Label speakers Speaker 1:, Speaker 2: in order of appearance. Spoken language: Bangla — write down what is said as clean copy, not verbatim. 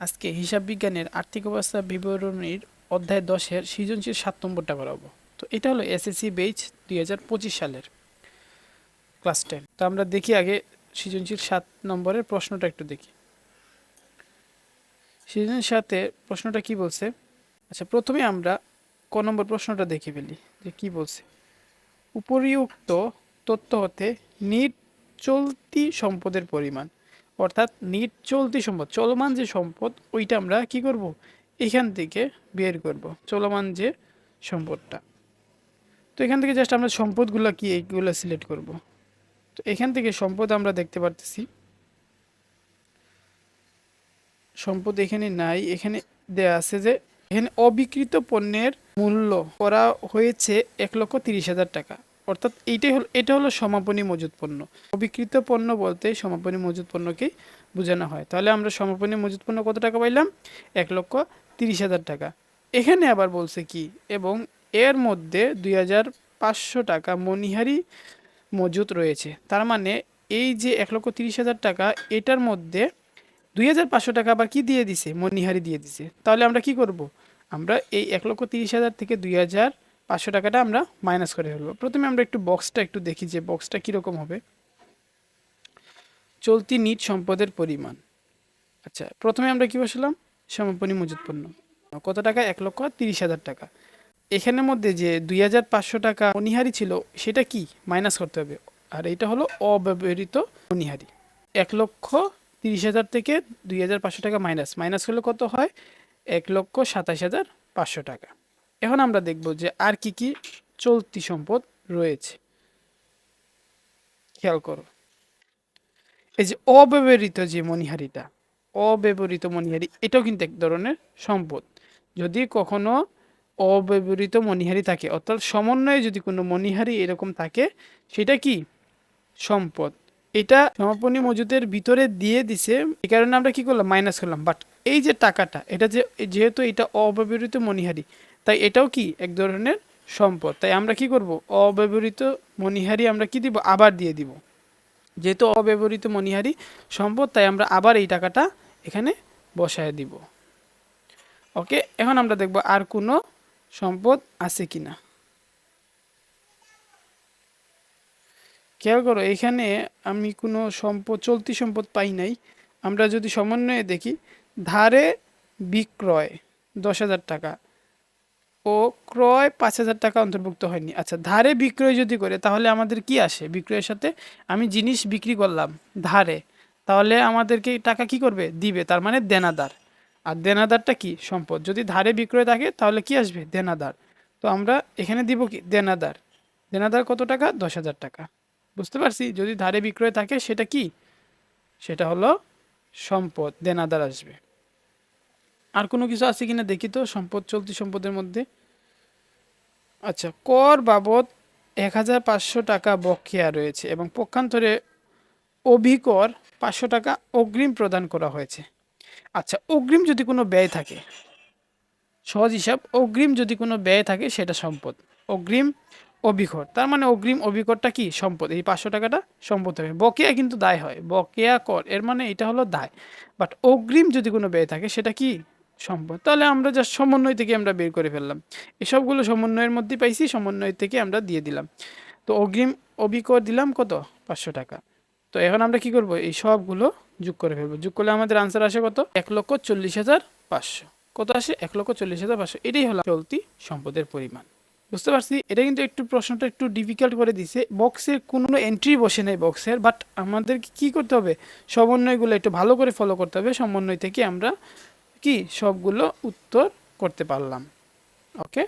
Speaker 1: আজকে হিসাব বিজ্ঞানের আর্থিক অবস্থা বিবরণীর অধ্যায় 10-এর সৃজনশীল 7 নম্বরটা করাবো। তো এটা হলো এসএসসি বেচ 2025 সালের ক্লাস 10। তো আমরা দেখি আগে সৃজনশীল 7 নম্বরের প্রশ্নটা একটু দেখি। সৃজনশীল 7-এ প্রশ্নটা কি বলছে? আচ্ছা, প্রথমে আমরা ক নম্বর প্রশ্নটা দেখে ফেলি যে কি বলছে। উপরিউক্ত তথ্য হতে নিট চলতি সম্পদের পরিমাণ, অর্থাৎ নিট চলতি সম্পদ, চলমান যে সম্পদ ওইটা আমরা কি করব, এখান থেকে বের করব, চলমান যে সম্পদটা। তো এখান থেকে জাস্ট আমরা সম্পদগুলো কি এইগুলো সিলেক্ট করব। তো এখান থেকে সম্পদ আমরা দেখতে পারতেছি, সম্পদ এখানে নাই, এখানে দেয়া আছে যে এখানে অবিকৃত পণ্যের মূল্য করা হয়েছে 1,30,000 টাকা। অর্থাৎ এটা হলো সমাপনী মজুত পণ্য। অবিকৃত পণ্য বলতে সমাপনী মজুত পণ্যকেই বোঝানো হয়। তাহলে আমরা সমাপনী মজুত পণ্য কত টাকা পাইলাম? 1,30,000 টাকা। এখানে আবার বলছে কি, এবং এর মধ্যে 2,500 টাকা মণিহারি মজুত রয়েছে। তার মানে এই যে 1,30,000 টাকা, এটার মধ্যে 2,500 টাকা আবার কি দিয়ে দিছে? মণিহারি দিয়ে দিছে। তাহলে আমরা কি করব? আমরা এই 1,30,000 থেকে 2,500 টাকাটা আমরা মাইনাস করে ফেলবো। প্রথমে আমরা একটু বক্সটা একটু দেখি যে বক্সটা কীরকম হবে। চলতি নিট সম্পদের পরিমাণ। আচ্ছা, প্রথমে আমরা কি বসালাম? সমাপনী মজুত পণ্য কত টাকা? 1,30,000 টাকা। এখানের মধ্যে যে 2,500 টাকা মণিহারি ছিল সেটা কি মাইনাস করতে হবে, আর এটা হলো অব্যবহৃত মণিহারি। 1,30,000 থেকে 2,500 টাকা মাইনাস মাইনাস করলে কত হয়? 1,27,500 টাকা। এখন আমরা দেখব যে আর কি কি চলতি সম্পদ রয়েছে। খেয়াল করো, এই যে অব্যবহৃত যে মণিহারিটা, অব্যবহৃত মণিহারি এটাও কিন্তু এক ধরনের সম্পদ। যদি কখনো অব্যবহৃত মণিহারি থাকে, অর্থাৎ সমন্বয়ে যদি কোনো মণিহারি এরকম থাকে, সেটা কি সম্পদ। এটা সমাপনী মজুদের ভিতরে দিয়ে দিছে, এই কারণে আমরা কি করলাম? মাইনাস করলাম। বাট এই যে টাকাটা, এটা যেহেতু এটা অব্যবহৃত মণিহারি, তাই এটাও কি এক ধরনের সম্পদ। তাই আমরা কি করব? অব্যবহৃত মণিহারি আমরা কি দিব? আবার দিয়ে দিব। যেহেতু অব্যবহৃত মণিহারি সম্পদ, তাই আমরা আবার এই টাকাটা এখানে বসায় দিব। ওকে, এখন আমরা দেখব আর কোনো সম্পদ আছে কিনা। খেয়াল করো, এখানে আমি কোনো চলতি সম্পদ পাই নাই। আমরা যদি সমন্বয়ে দেখি, ধারে বিক্রয় 10,000 টাকা ও ক্রয় 5,000 টাকা অন্তর্ভুক্ত হয়নি। আচ্ছা, ধারে বিক্রয় যদি করে তাহলে আমাদের কি আসে? বিক্রয়ের সাথে আমি জিনিস বিক্রি করলাম ধারে, তাহলে আমাদেরকে টাকা কি করবে? দিবে। তার মানে দেনাদার। আর দেনাদারটা কি? সম্পদ। যদি ধারে বিক্রয় থাকে তাহলে কি আসবে? দেনাদার। তো আমরা এখানে দিব কি? দেনাদার। দেনাদার কত টাকা? 10,000 টাকা। বুঝতে পারছি? যদি ধারে বিক্রয় থাকে সেটা কি? সেটা হলো সম্পদ, দেনাদার আসবে। আর কোনো কিছু আছে কিনা দেখি তো সম্পদ, চলতি সম্পদের মধ্যে। আচ্ছা, কর বাবদ 1,500 টাকা বকেয়া রয়েছে এবং পক্ষান্তরে অভিকর 500 টাকা অগ্রিম প্রদান করা হয়েছে। আচ্ছা, অগ্রিম যদি কোনো ব্যয় থাকে, সহজ হিসাব, অগ্রিম যদি কোনো ব্যয় থাকে সেটা সম্পদ। অগ্রিম অভিকর, তার মানে অগ্রিম অভিকরটা কি? সম্পদ। এই 500 টাকাটা সম্পদ হবে। বকেয়া কিন্তু দায় হয়, বকেয়া কর, এর মানে এটা হলো দায়। বাট অগ্রিম যদি কোনো ব্যয় থাকে সেটা কি? সম্পদ। তাহলে আমরা জাস্ট সমন্বয় থেকে আমরা বের করে ফেললাম। এসবগুলো সমন্বয়ের মধ্যে পাইছি, সমন্বয় থেকে আমরা দিয়ে দিলাম। তো অগ্রিম অভিকর দিলাম কত? 500 টাকা। তো এখন আমরা কি করব? এই সবগুলো যোগ করে ফেলবো। যোগ করলে আমাদের আনসার আসে কত? 1,40,500। কত আসে? 1,40,500। এটাই হলো চলতি সম্পদের পরিমাণ। বুঝতে পারছি? এটা কিন্তু একটু প্রশ্নটা একটু ডিফিকাল্ট করে দিছে। বক্সে কোনো এন্ট্রি বসে নাই বক্সের, বাট আমাদেরকে কি করতে হবে? সমন্বয়গুলো একটু ভালো করে ফলো করতে হবে। সমন্বয় থেকে আমরা কি সবগুলো উত্তর করতে পারলাম। ওকে।